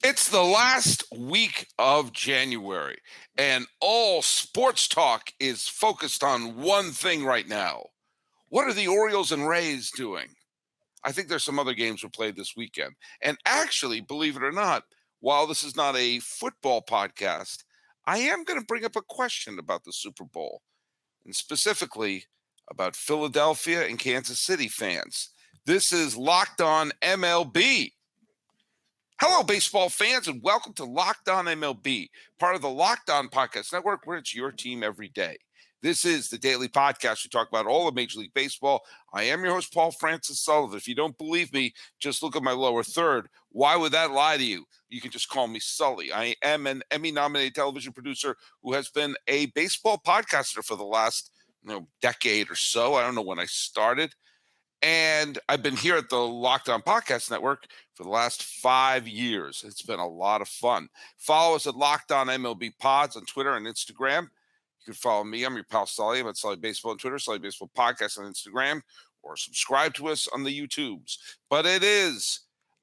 It's the last week of January, and all sports talk is focused on one thing right now. What are the Orioles and Rays doing? I think there's some other games were played this weekend. And actually, believe it or not, while this is not a football podcast, I am going to bring up a question about the Super Bowl, and specifically about Philadelphia and Kansas City fans. This is Locked On MLB. Hello, baseball fans, and welcome to Locked On MLB, part of the Locked On Podcast Network, where it's your team every day. This is the daily podcast. We talk about all of Major League Baseball. I am your host, Paul Francis Sullivan. If you don't believe me, just look at my lower third. Why would that lie to you? You can just call me Sully. I am an Emmy-nominated television producer who has been a baseball podcaster for the last decade or so. I don't know when I started. And I've been here at the Locked On Podcast Network for the last 5 years. It's been a lot of fun. Follow us at Locked On MLB Pods on Twitter and Instagram. You can follow me. I'm your pal Sully. I'm at Sully Baseball on Twitter, Sully Baseball Podcast on Instagram, or subscribe to us on the YouTubes. But it is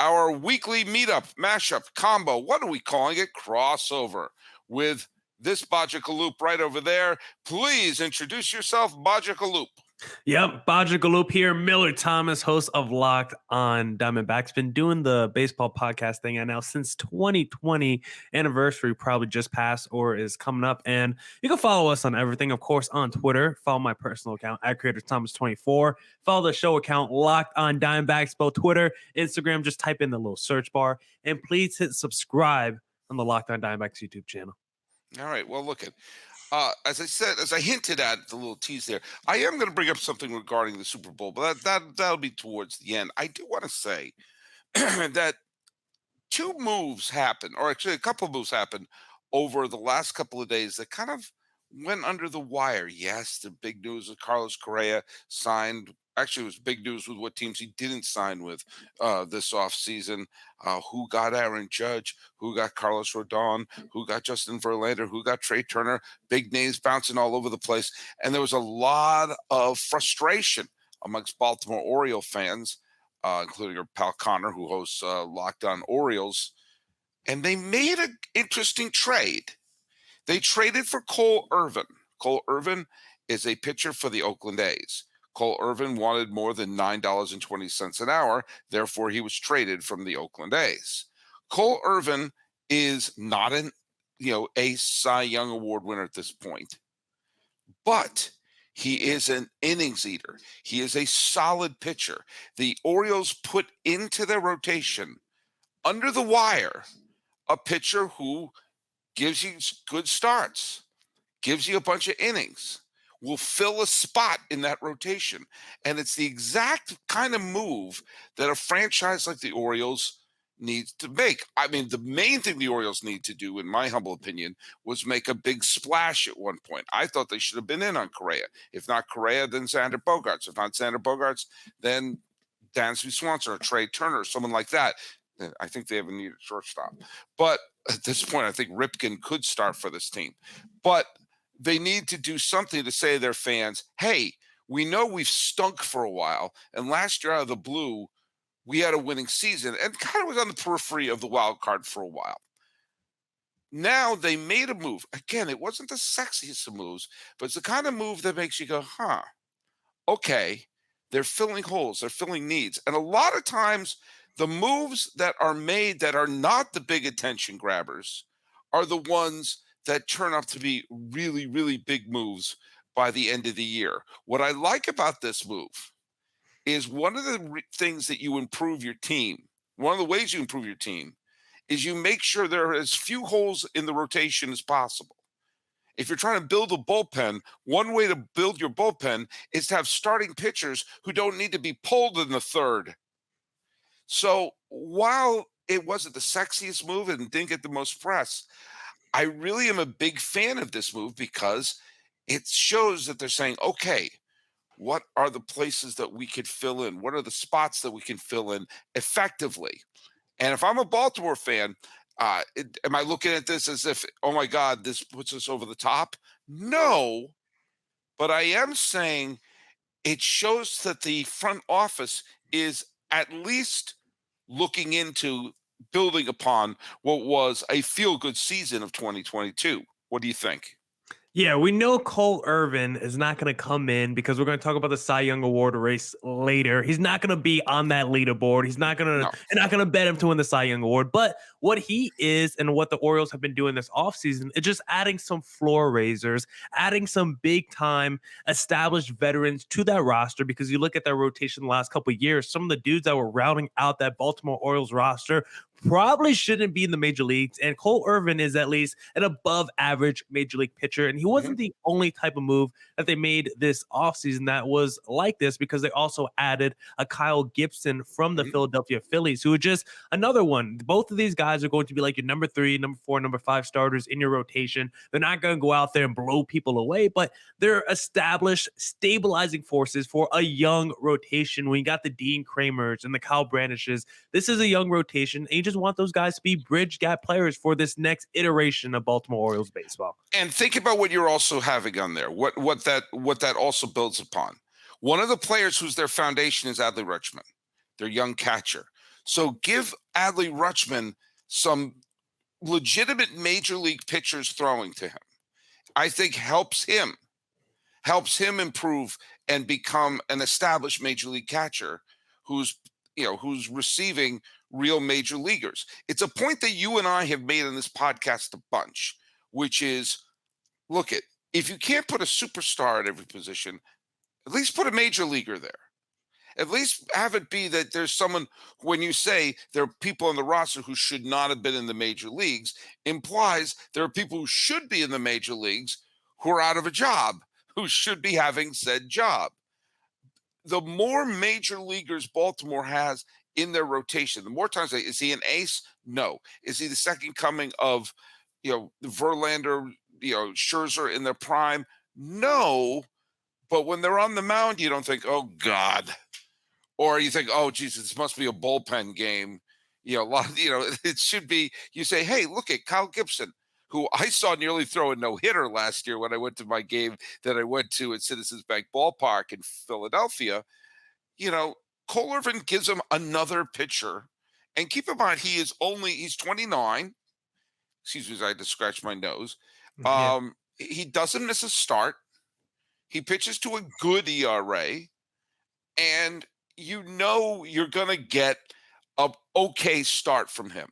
our weekly meetup, mashup, combo. What are we calling it? Crossover with this Bajikaloop right over there. Please introduce yourself, Bajikaloop. Yep, Bodger Galoop here. Miller Thomas, host of Locked On Diamondbacks, been doing the baseball podcast thing and now since 2020 anniversary probably just passed or is coming up. And you can follow us on everything, of course, on Twitter. Follow my personal account at CreatorThomas24. Follow the show account Locked On Diamondbacks, both Twitter, Instagram. Just type in the little search bar and please hit subscribe on the Locked On Diamondbacks YouTube channel. All right. Well, look at. As I hinted at the little tease there, I am going to bring up something regarding the Super Bowl, but that'll be towards the end. I do want to say that two moves happened, or actually a couple of moves happened over the last couple of days that kind of went under the wire. Yes, the big news of Carlos Correa signed. Actually, it was big news with what teams he didn't sign with this offseason. Who got Aaron Judge? Who got Carlos Rodon? Who got Justin Verlander? Who got Trey Turner? Big names bouncing all over the place. And there was a lot of frustration amongst Baltimore Orioles fans, including our pal Connor, who hosts Locked On Orioles. And they made an interesting trade. They traded for Cole Irvin. Cole Irvin is a pitcher for the Oakland A's. Cole Irvin wanted more than $9.20 an hour. Therefore, he was traded from the Oakland A's. Cole Irvin is not a Cy Young Award winner at this point, but he is an innings eater. He is a solid pitcher. The Orioles put into their rotation under the wire a pitcher who gives you good starts, gives you a bunch of innings, will fill a spot in that rotation. And it's the exact kind of move that a franchise like the Orioles needs to make. I mean, the main thing the Orioles need to do, in my humble opinion, was make a big splash at one point. I thought they should have been in on Correa. If not Correa, then Xander Bogaerts. If not Xander Bogaerts, then Dansby Swanson or Trey Turner or someone like that. I think they have a needed shortstop. But at this point, I think Ripken could start for this team. But they need to do something to say to their fans, hey, we know we've stunk for a while, and last year out of the blue, we had a winning season and kind of was on the periphery of the wild card for a while. Now they made a move. Again, it wasn't the sexiest of moves, but it's the kind of move that makes you go, okay, they're filling holes, they're filling needs. And a lot of times, the moves that are made that are not the big attention grabbers are the ones that turn out to be really, really big moves by the end of the year. What I like about this move is one of the things that you improve your team, one of the ways you improve your team is you make sure there are as few holes in the rotation as possible. If you're trying to build a bullpen, one way to build your bullpen is to have starting pitchers who don't need to be pulled in the third. So while it wasn't the sexiest move and didn't get the most press, I really am a big fan of this move because it shows that they're saying, okay, what are the places that we could fill in? What are the spots that we can fill in effectively? And if I'm a Baltimore fan, am I looking at this as if, oh my God, this puts us over the top? No, but I am saying it shows that the front office is at least looking into building upon what was a feel-good season of 2022. What do you think? Yeah, we know Cole Irvin is not going to come in because we're going to talk about the Cy Young Award race later. He's not going to be on that leaderboard. He's not going to, No. you're not going to bet him to win the Cy Young Award. But what he is and what the Orioles have been doing this offseason is just adding some floor raisers, adding some big time established veterans to that roster. Because you look at their rotation the last couple of years, some of the dudes that were rounding out that Baltimore Orioles roster probably shouldn't be in the major leagues. And Cole Irvin is at least an above average major league pitcher. And he Mhm, wasn't the only type of move that they made this offseason that was like this, because they also added a Kyle Gibson from the mhm, Philadelphia Phillies, who are just another one. Both of these guys are going to be like your number 3, number 4, number 5 starters in your rotation. They're not going to go out there and blow people away, but they're established stabilizing forces for a young rotation. When you got the Dean Kramers and the Kyle Brandishes, this is a young rotation, and you just want those guys to be bridge gap players for this next iteration of Baltimore Orioles baseball. and think about what you're also having on there, what that also builds upon. One of the players who's their foundation is Adley Rutschman, their young catcher. So give Adley Rutschman some legitimate major league pitchers throwing to him. I think helps him improve and become an established major league catcher who's who's receiving real major leaguers. It's a point that you and I have made on this podcast a bunch, which is, look at, if you can't put a superstar at every position, at least put a major leaguer there. At least have it be that there's someone, when you say there are people on the roster who should not have been in the major leagues, implies there are people who should be in the major leagues who are out of a job, who should be having said job. The more major leaguers Baltimore has in their rotation, the more times is he an ace? No. Is he the second coming of Verlander, Scherzer in their prime? No. But when they're on the mound, you don't think, oh God, or you think, oh, geez, this must be a bullpen game. A lot of, it should be, you say, hey, look at Kyle Gibson, who I saw nearly throw a no hitter last year when I went to my game that I went to at Citizens Bank Ballpark in Philadelphia. You know, Cole Irvin gives him another pitcher. And keep in mind, he's 29. Excuse me, as I had to scratch my nose. Yeah. He doesn't miss a start. He pitches to a good ERA, and you're going to get a okay start from him.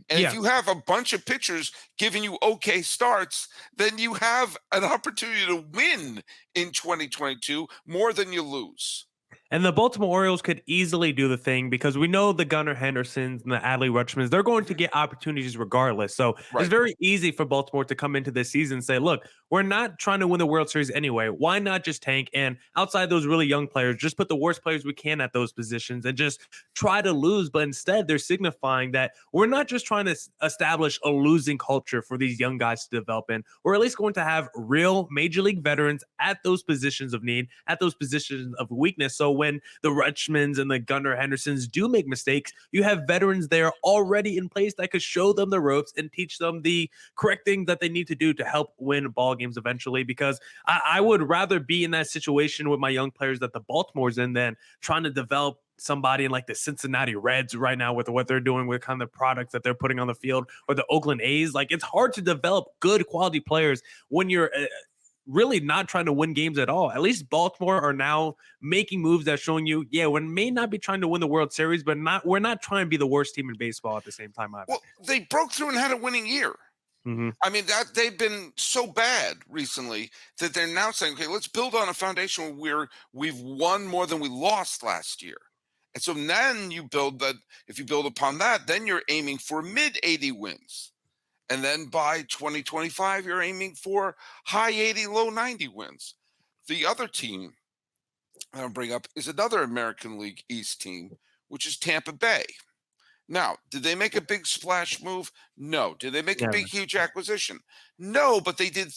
And if Yeah. you have a bunch of pitchers giving you okay starts, then you have an opportunity to win in 2022 more than you lose. And the Baltimore Orioles could easily do the thing, because we know the Gunnar Hendersons and the Adley Rutschmans, they're going to Mhm. get opportunities regardless. So it's Right. very easy for Baltimore to come into this season and say, look, we're not trying to win the World Series anyway. Why not just tank? And outside those really young players, just put the worst players we can at those positions and just try to lose. But instead, they're signifying that we're not just trying to establish a losing culture for these young guys to develop in. We're at least going to have real major league veterans at those positions of need, at those positions of weakness. So when the Rutschmans and the Gunnar Hendersons do make mistakes, you have veterans there already in place that could show them the ropes and teach them the correct things that they need to do to help win ball games eventually. Because I would rather be in that situation with my young players that the Baltimore's in than trying to develop somebody in like the Cincinnati Reds right now with what they're doing with kind of products that they're putting on the field, or the Oakland A's. Like, it's hard to develop good quality players when you're really not trying to win games at all. At least Baltimore are now making moves that showing you, yeah, we may not be trying to win the World Series, but we're not trying to be the worst team in baseball at the same time either. Well, they broke through and had a winning year. Mm-hmm. I mean, that they've been so bad recently that they're now saying, okay, let's build on a foundation where we've won more than we lost last year. And so then you build that. If you build upon that, then you're aiming for mid 80 wins. And then by 2025, you're aiming for high 80, low 90 wins. The other team I'll bring up is another American League East team, which is Tampa Bay. Now, did they make a big splash move? No. Did they make a big, Never. huge acquisition? No, but they did.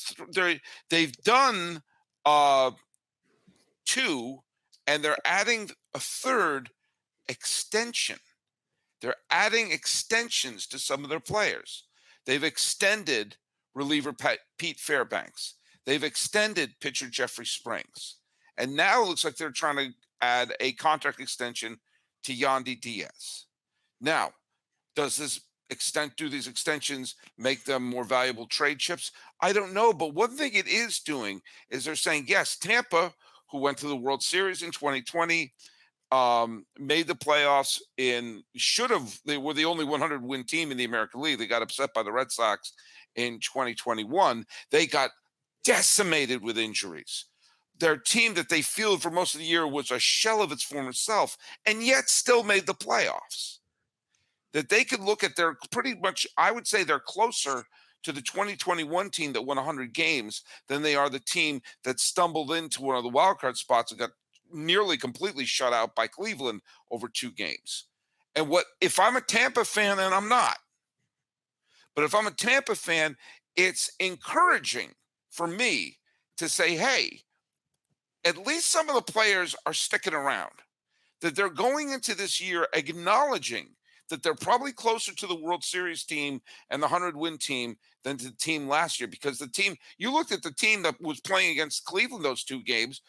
They've done uh, two, and they're adding a third extension. They're adding extensions to some of their players. They've extended reliever Pete Fairbanks. They've extended pitcher Jeffrey Springs. And now it looks like they're trying to add a contract extension to Yandy Diaz. Now, Does this do these extensions make them more valuable trade chips? I don't know. But one thing it is doing is they're saying, yes, Tampa, who went to the World Series in 2020, made the playoffs they were the only 100 win team in the American League. They got upset by the Red Sox in 2021. They got decimated with injuries. Their team that they fielded for most of the year was a shell of its former self, and yet still made the playoffs. That they could look at their pretty much, I would say they're closer to the 2021 team that won 100 games than they are the team that stumbled into one of the wild card spots and got nearly completely shut out by Cleveland over 2 games. And if I'm a Tampa fan, and I'm not, but if I'm a Tampa fan, it's encouraging for me to say, hey, at least some of the players are sticking around, that they're going into this year acknowledging that they're probably closer to the World Series team and the 100-win team than to the team last year. Because the team, you looked at the team that was playing against Cleveland those 2 games,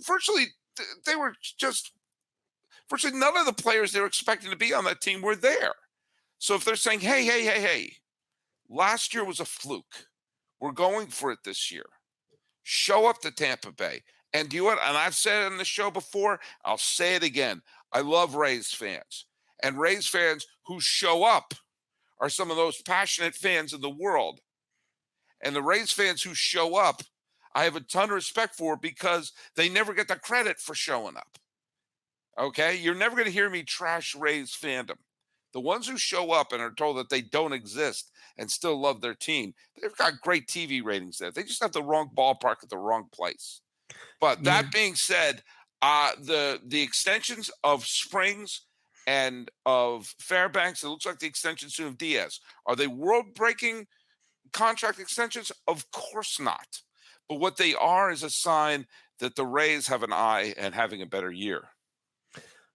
virtually none of the players they were expecting to be on that team were there. So if they're saying, hey, last year was a fluke, we're going for it this year, show up to Tampa Bay. And do you know what? And I've said it on the show before, I'll say it again. I love Rays fans. And Rays fans who show up are some of those passionate fans in the world. And the Rays fans who show up, I have a ton of respect for because they never get the credit for showing up. Okay? You're never going to hear me trash Rays fandom. The ones who show up and are told that they don't exist and still love their team, they've got great TV ratings there. They just have the wrong ballpark at the wrong place. But Yeah. that being said, the extensions of Springs and of Fairbanks, it looks like the extension soon of Diaz. Are they world-breaking contract extensions? Of course not. But what they are is a sign that the Rays have an eye and having a better year.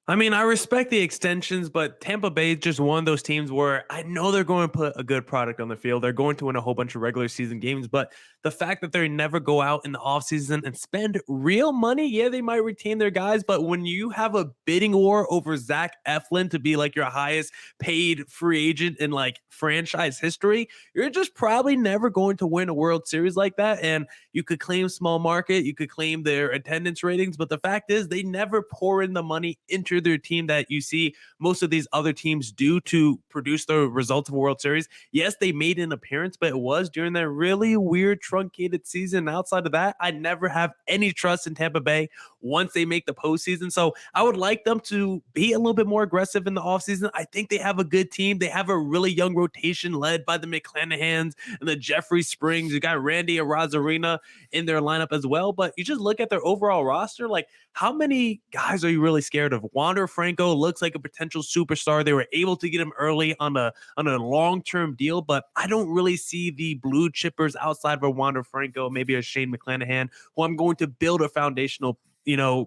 I mean, I respect the extensions, but Tampa Bay is just one of those teams where I know they're going to put a good product on the field. They're going to win a whole bunch of regular season games, but the fact that they never go out in the offseason and spend real money, yeah, they might retain their guys, but when you have a bidding war over Zach Eflin to be like your highest paid free agent in like franchise history, you're just probably never going to win a World Series like that. And you could claim small market, you could claim their attendance ratings, but the fact is they never pour in the money into their team that you see most of these other teams do to produce the results of a World Series. Yes, they made an appearance, but it was during that really weird truncated season. Outside of that, I never have any trust in Tampa Bay once they make the postseason. So I would like them to be a little bit more aggressive in the offseason. I think they have a good team. They have a really young rotation led by the McClanahans and the Jeffrey Springs. You got Randy Arozarena in their lineup as well. But you just look at their overall roster, like how many guys are you really scared of? Wander Franco looks like a potential superstar. They were able to get him early on a long-term deal, but I don't really see the blue chippers outside of Wander Franco, maybe a Shane McClanahan, who I'm going to build a foundational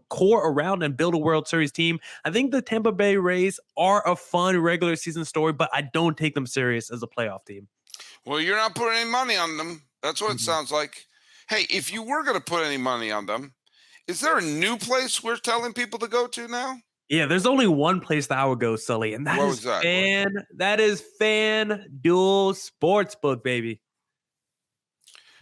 core around and build a World Series team. I think the Tampa Bay Rays are a fun regular season story, but I don't take them serious as a playoff team. Well, you're not putting any money on them. That's what it Mhm. sounds like. Hey, if you were going to put any money on them, is there a new place we're telling people to go to now? Yeah, there's only one place that I would go, Sully, and What was that? FanDuel Sportsbook, baby.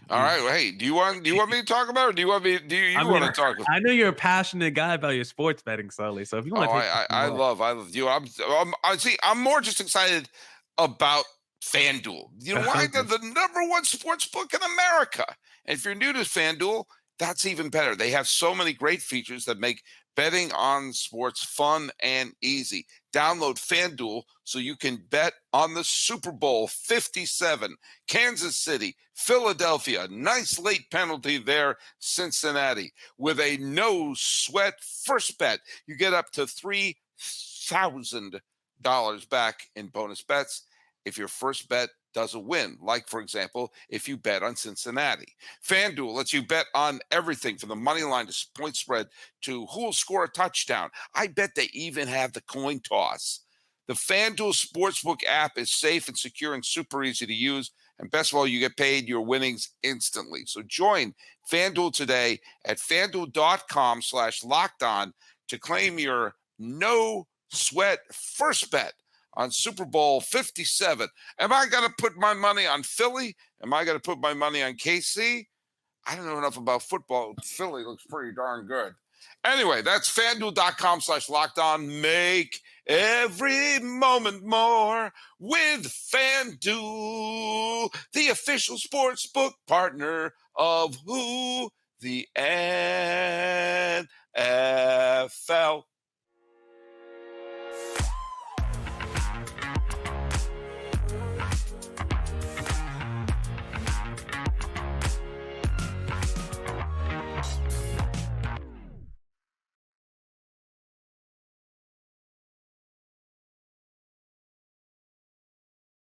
All right. Well, hey, do you want me to talk about it, or do you want me? Want to talk? I know you're a passionate guy about your sports betting, Sully. So if you want to take, I love you. I'm more just excited about FanDuel. You know why? Okay. They're the number one sports book in America. And if you're new to FanDuel, that's even better. They have so many great features that make betting on sports fun and easy. Download FanDuel so you can bet on the Super Bowl 57, Kansas City, Philadelphia. Nice late penalty there, Cincinnati. With a no sweat first bet, you get up to $3,000 back in bonus bets if your first bet doesn't win. Like, for example, if you bet on Cincinnati. FanDuel lets you bet on everything from the money line to point spread to who will score a touchdown. I bet they even have the coin toss. The FanDuel Sportsbook app is safe and secure and super easy to use. And best of all, you get paid your winnings instantly. So join FanDuel today at FanDuel.com/lockedon to claim your no sweat first bet on Super Bowl 57. Am I going to put my money on Philly? Am I going to put my money on KC? I don't know enough about football. Philly looks pretty darn good. Anyway, that's fanduel.com/locked on. Make every moment more with FanDuel, the official sports book partner of who? The